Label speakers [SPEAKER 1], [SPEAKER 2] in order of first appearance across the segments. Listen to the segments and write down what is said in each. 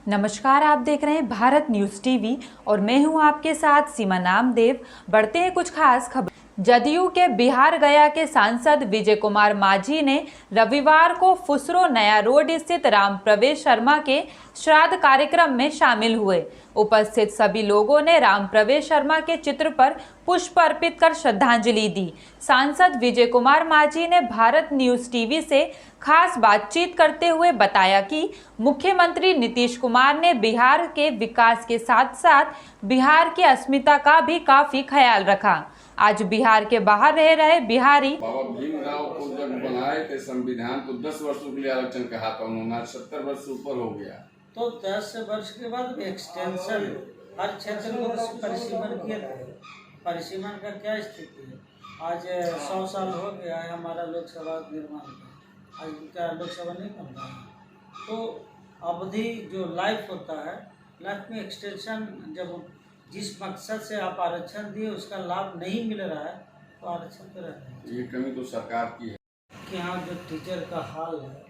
[SPEAKER 1] नमस्कार, आप देख रहे हैं भारत न्यूज टीवी और मैं हूं आपके साथ सीमा नामदेव। बढ़ते हैं कुछ खास खबर। जदयू के बिहार गया के सांसद विजय कुमार माझी ने रविवार को फुसरो नया रोड स्थित राम प्रवेश शर्मा के श्राद्ध कार्यक्रम में शामिल हुए। उपस्थित सभी लोगों ने राम प्रवेश शर्मा के चित्र पर पुष्प अर्पित कर श्रद्धांजलि दी। सांसद विजय कुमार माझी ने भारत न्यूज टीवी से खास बातचीत करते हुए बताया कि मुख्यमंत्री नीतीश कुमार ने बिहार के विकास के साथ साथ बिहार की अस्मिता का भी काफी ख्याल रखा। आज बिहार के बाहर रह रहे बिहारी
[SPEAKER 2] बाबा भीमराव को जब बनाए थे संविधान तो 10 वर्षों के लिए आरक्षण कहा था उन्होंने, 70 वर्ष से ऊपर हो गया
[SPEAKER 3] तो 10 वर्ष के बाद एक्सटेंशन हर क्षेत्र को परिसीमन किया था। परिसीमन का क्या स्थिति है? आज 100 साल हो गया है हमारा लोकसभा निर्माण का, आज क्या लोकसभा नहीं बन रहा है। तो अवधि जो लाइफ होता है, लाइफ में एक्सटेंशन जब जिस मकसद से आप आरक्षण दिए उसका लाभ नहीं मिल रहा है तो आरक्षण तो रहना है।
[SPEAKER 2] ये कमी तो सरकार की है
[SPEAKER 3] कि यहाँ जो टीचर का हाल है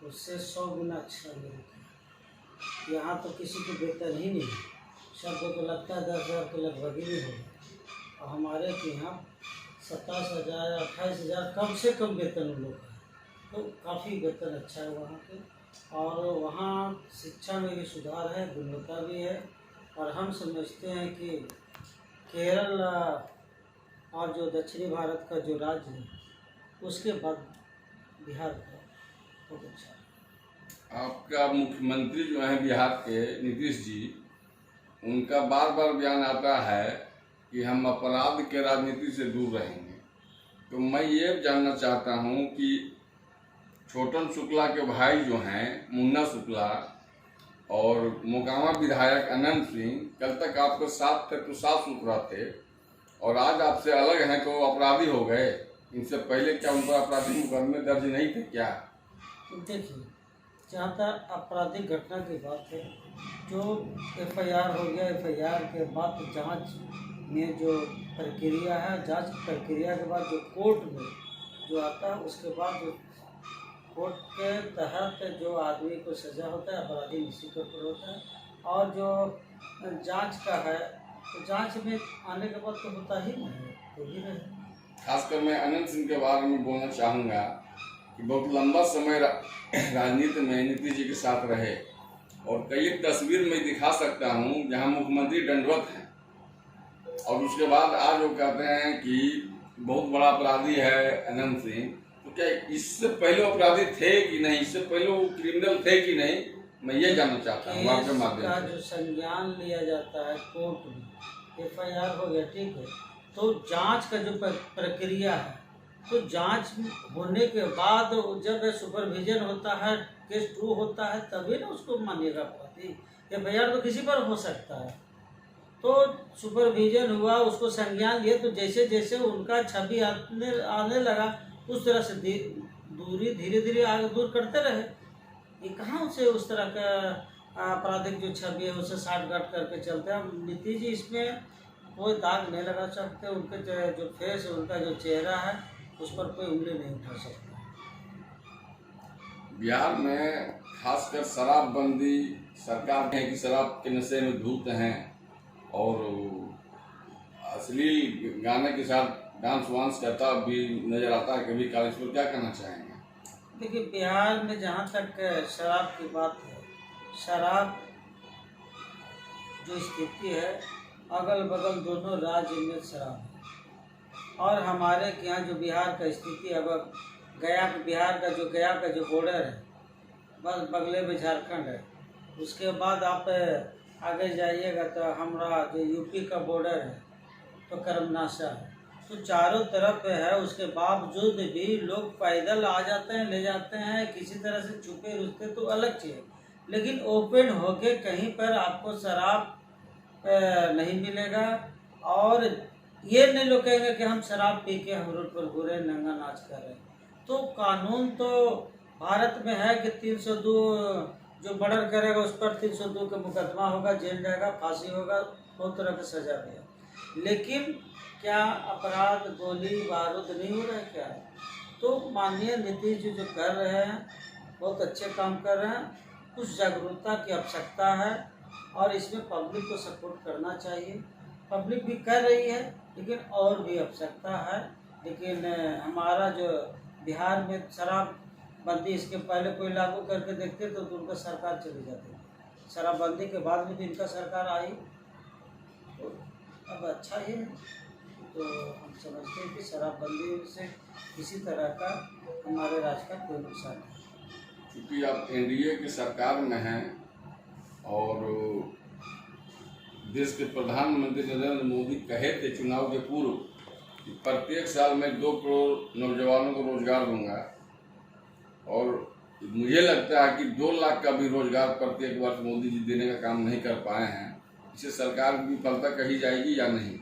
[SPEAKER 3] उससे 100 गुना अच्छा मिलता है। यहाँ तो किसी को वेतन ही नहीं, सबको तो लगता है 10,000 के लगभग ही नहीं होगा। और हमारे के यहाँ 27,000 28,000 कम से कम वेतन उन लोग का है, तो काफ़ी वेतन अच्छा है वहाँ के। और वहाँ शिक्षा में भी सुधार है, गुणवत्ता भी है। और हम समझते हैं कि केरल और जो दक्षिणी भारत का जो राज्य है उसके बाद बिहार का बहुत अच्छा है।
[SPEAKER 2] आपका मुख्यमंत्री जो है बिहार के नीतीश जी, उनका बार बार बयान आता है कि हम अपराध के राजनीति से दूर रहेंगे। तो मैं ये जानना चाहता हूँ कि छोटन शुक्ला के भाई जो हैं मुन्ना शुक्ला और मोकामा विधायक अनंत सिंह कल तक आपके साथ थे तो साफ सुथरा थे, और आज आपसे अलग हैं तो अपराधी हो गए। इनसे पहले क्या उन पर आपराधिक मुकदमे दर्ज नहीं थे क्या?
[SPEAKER 3] देखिए, जहाँ तक आपराधिक घटना की बात है, जो FIR हो गया, FIR के बाद जांच में जो प्रक्रिया है, जांच प्रक्रिया के बाद जो कोर्ट में जो आता है, उसके बाद जो कोर्ट के तहत जो आदमी को सज़ा होता है, अपराधी निश्चित तौर पर होता है। और जो जांच का है तो जांच में आने के बाद तो होता ही नहीं है, तो भी रहे।
[SPEAKER 2] खासकर मैं अनंत सिंह के बारे में बोलना चाहूँगा कि बहुत लंबा समय राजनीति में नीतीश जी के साथ रहे, और कई एक तस्वीर में दिखा सकता हूँ जहाँ मुख्यमंत्री दंडवत हैं और उसके बाद आज वो कहते हैं कि बहुत बड़ा अपराधी है अनंत सिंह। तो क्या इससे पहले अपराधी थे कि नहीं, इससे पहले वो क्रिमिनल थे कि नहीं, मैं ये जानना चाहता हूँ आपके माध्यम से।
[SPEAKER 3] जो संज्ञान लिया जाता है कोर्ट में, FIR हो गया, ठीक है, तो जांच का जो प्रक्रिया है, तो जांच होने के बाद जब सुपरविजन होता है, केस ट्रू होता है, तभी ना उसको मानिएगा अपराधी। FIR तो किसी पर हो सकता है। तो सुपरविजन हुआ, उसको संज्ञान लिए, तो जैसे जैसे उनका छवि आने लगा उस तरह से दूरी धीरे धीरे आगे दूर करते रहे। ये कहाँ से उस तरह का आपराधिक जो छवि है उसे साठगांठ करके चलते हैं। नीतीश जी इसमें कोई दाग नहीं लगा सकते, उनके जो फेस है, उनका जो चेहरा है, उस पर कोई उंगली नहीं उठा सकता।
[SPEAKER 2] बिहार में खासकर शराबबंदी सरकार है कि शराब के नशे में धूत हैं और अश्लील गाने के साथ डांस वांस करता भी नजर आता है कभी काल। इस पर क्या कहना चाहेंगे?
[SPEAKER 3] देखिए, बिहार में जहाँ तक शराब की बात है, शराब जो स्थिति है, अगल बगल दोनों राज्य में शराब है। और हमारे यहाँ जो बिहार का स्थिति, अब बिहार का जो बॉर्डर है, बस बगले में झारखंड है। उसके बाद आप आगे जाइएगा तो हमारा जो यूपी का बॉर्डर है तो करमनाशा है। तो चारों तरफ है, उसके बावजूद भी लोग पैदल आ जाते हैं, ले जाते हैं, किसी तरह से छुपे रुकते तो अलग चीज़, लेकिन ओपन होके कहीं पर आपको शराब नहीं मिलेगा। और ये नहीं लोग कहेंगे कि हम शराब पी के हम रोड पर घूरे नंगा नाच कर रहे हैं। तो कानून तो भारत में है कि 302 जो मर्डर करेगा उस पर 302 का मुकदमा होगा, जेल जाएगा, फांसी होगा, बहुत तरह की सजा भी है। लेकिन क्या अपराध गोली बारूद नहीं हो रहा है क्या? तो माननीय नीतीश जी जो कर रहे हैं बहुत अच्छे काम कर रहे हैं। कुछ जागरूकता की आवश्यकता है और इसमें पब्लिक को सपोर्ट करना चाहिए। पब्लिक भी कर रही है लेकिन और भी आवश्यकता है। लेकिन हमारा जो बिहार में शराबबंदी इसके पहले कोई लागू करके देखते तो उनका सरकार चली जाती। शराबबंदी के बाद में भी इनका सरकार आई तो अब अच्छा ही है। तो हम समझते हैं कि शराबबंदी से किसी तरह का हमारे राज्य का कोई नुकसान नहीं।
[SPEAKER 2] क्योंकि आप एनडीए की सरकार में हैं और देश के प्रधानमंत्री नरेंद्र मोदी कहे थे चुनाव के पूर्व कि प्रत्येक साल मैं 2 करोड़ नौजवानों को रोजगार दूंगा, और मुझे लगता है कि 2 लाख का भी रोजगार प्रत्येक वर्ष मोदी जी देने का काम नहीं कर पाए हैं। इसे सरकार की विफलता कही जाएगी या नहीं?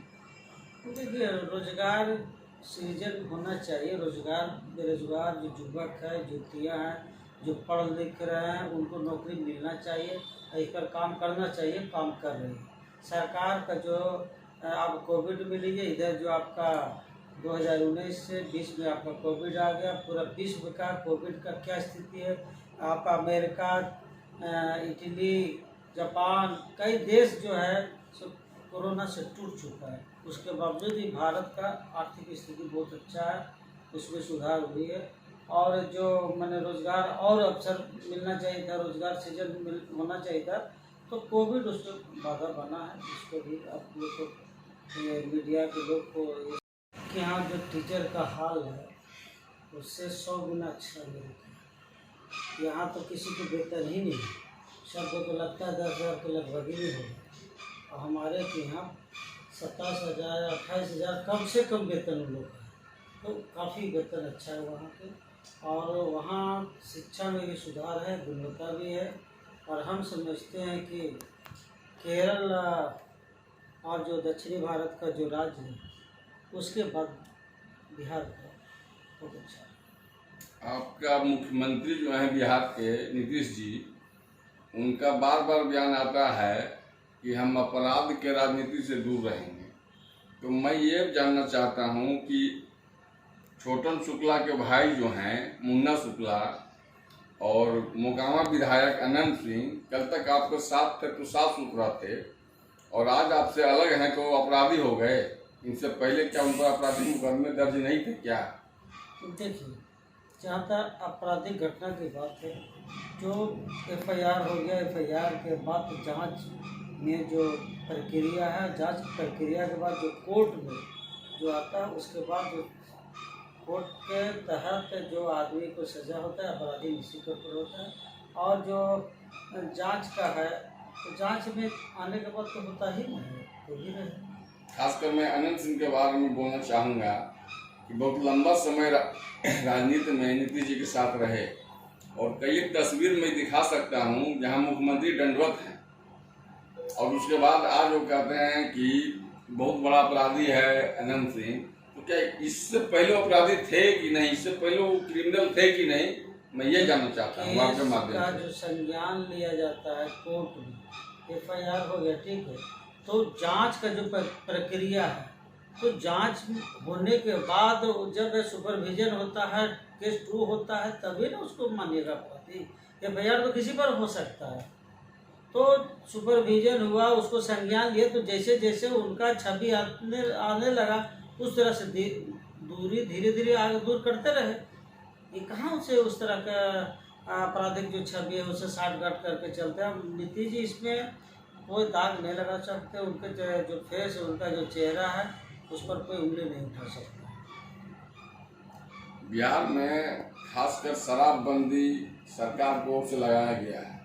[SPEAKER 3] देखिए, रोजगार सृजन होना चाहिए। रोजगार बेरोजगार जो युवक है, युवतियाँ हैं, जो पढ़ लिख रहे हैं, उनको नौकरी मिलना चाहिए। इस पर काम करना चाहिए, काम कर रही है सरकार का। जो अब कोविड में लीजिए, इधर जो आपका 2019 से 20 में आपका कोविड आ गया, पूरा विश्व का कोविड का क्या स्थिति है। आपका अमेरिका, इटली, जापान, कई देश जो है सब कोरोना से टूट चुका है। उसके बावजूद भी भारत का आर्थिक स्थिति बहुत अच्छा है, उसमें सुधार हुई है। और जो मैंने रोजगार और अवसर मिलना चाहिए था, रोजगार सृजन होना चाहिए था, तो कोविड उसमें बाधा बना है। इसको भी आप लोग को, मीडिया के लोग को, कि यहाँ जो टीचर का हाल है उससे 100 गुना अच्छा मिलता है। यहाँ तो किसी को वेतन ही नहीं है, सबको तो लगता है 10,000 के लगभग ही नहीं होगा। और हमारे के यहाँ 27,000 28,000 कम से कम वेतन उन लोग का है। तो काफ़ी वेतन अच्छा है वहाँ के। और वहाँ शिक्षा में भी सुधार है, गुणवत्ता भी है। और हम समझते हैं कि केरल और जो दक्षिणी भारत का जो राज्य है उसके बाद बिहार का बहुत अच्छा है।
[SPEAKER 2] आपका मुख्यमंत्री जो हैं बिहार के नीतीश जी, उनका बार बार बयान आता है कि हम अपराध के राजनीति से दूर रहेंगे। तो मैं ये जानना चाहता हूँ कि छोटन शुक्ला के भाई जो हैं मुन्ना शुक्ला और मोकामा विधायक अनंत सिंह कल तक आपके साथ थे तो साफ सुथरा थे, और आज आपसे अलग हैं तो अपराधी हो गए। इनसे पहले क्या उन पर आपराधिक मुकदमे दर्ज नहीं थे क्या?
[SPEAKER 3] देखिए, जहाँ तक आपराधिक घटना की बात है, जो FIR हो गया, FIR के बाद जांच में जो प्रक्रिया है, जांच प्रक्रिया के बाद जो कोर्ट में जो आता है, उसके बाद जो कोर्ट के तहत जो आदमी को सज़ा होता है, अपराधी निश्चित तौर पर होता है। और जो जांच का है तो जांच में आने के बाद तो होता ही नहीं है, तो भी रहे।
[SPEAKER 2] खासकर मैं अनंत सिंह के बारे में बोलना चाहूँगा कि बहुत लंबा समय राजनीति में नीतीश जी के साथ रहे, और कई एक तस्वीर मैं दिखा सकता हूँ जहाँ मुख्यमंत्री दंडवत हैं, और उसके बाद आज वो कहते हैं कि बहुत बड़ा अपराधी है अनंत सिंह। तो क्या इससे पहले अपराधी थे कि नहीं, इससे पहले वो क्रिमिनल थे कि नहीं, मैं ये जानना चाहता हूँ आपके माध्यम से।
[SPEAKER 3] जो संज्ञान लिया जाता है कोर्ट में, FIR हो गया, ठीक है, तो जांच का जो प्रक्रिया है, तो जांच होने के बाद जब सुपरविजन होता है, केस 2 होता है, तभी ना उसको मानिएगा अपराधी। FIR तो किसी पर हो सकता है। तो सुपरविजन हुआ, उसको संज्ञान लिए, तो जैसे जैसे उनका छवि आने लगा उस तरह से दूरी धीरे धीरे आगे दूर करते रहे। ये कहाँ उसे उस तरह का आपराधिक जो छवि है उसे साठगांठ करके चलते हैं। नीतीश जी इसमें कोई दाग नहीं लगा सकते। उनके जो फेस है, उनका जो चेहरा है, उस पर कोई उंगली नहीं उठा सकता।
[SPEAKER 2] बिहार में खासकर शराबबंदी सरकार की ओर से लगाया गया है,